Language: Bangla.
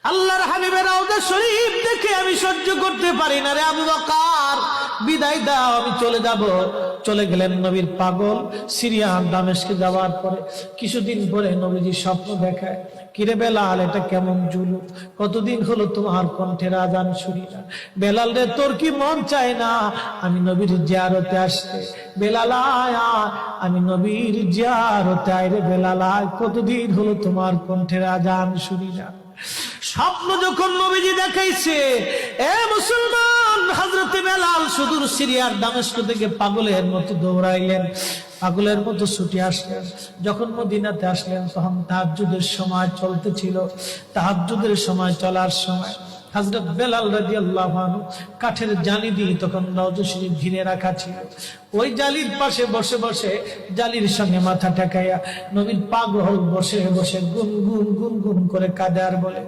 আল্লাহর হাবিবের রওজা শরীফ দেখে আমি সহ্য করতে পারি না রে আবু বকর, বিদায় দাও, আমি চলে যাব। চলে গেলেন নবীর পাগল। সিরিয়া দামেস্কে যাওয়ার পরে কিছুদিন পরে নবীজি স্বপ্ন দেখায়, কিরে বেলাল, এটা কেমন জুলুম, কতদিন হলো তোমার কণ্ঠের আজান শুনি না। বেলাল রে, তোর কি মন চায় না আমি নবীর জিয়ারতে আসতে? বেলাল আয়, আমি নবীর জিয়ারতে আয় রে বেলাল আয়, কতদিন হলো তোমার কণ্ঠের আজান শুনি না। স্বপ্ন যখন নবীজি দেখাইছে, এ মুসলমান, হযরতে বেলাল সুদূর সিরিয়ার দামেস্ক থেকে পাগলের মতো দৌড়াইলেন, পাগলের মতো ছুটে আসলেন। যখন মদিনাতে আসলেন তখন তাহাজ্জুদের সময় চলতেছিল। তাহাজ্জুদের সময় চলার সময় হযরত বেলাল রাদিয়াল্লাহু আনহু কাঠের জালি দিয়ে তখন রওজা শরীফ ঘিরে রাখা ছিল। ওই জালির পাশে বসে বসে জালির সঙ্গে মাথা ঠেকাইয়া নবীর পাগল বসে বসে গুনগুন গুনগুন করে কাঁদে আর বলে,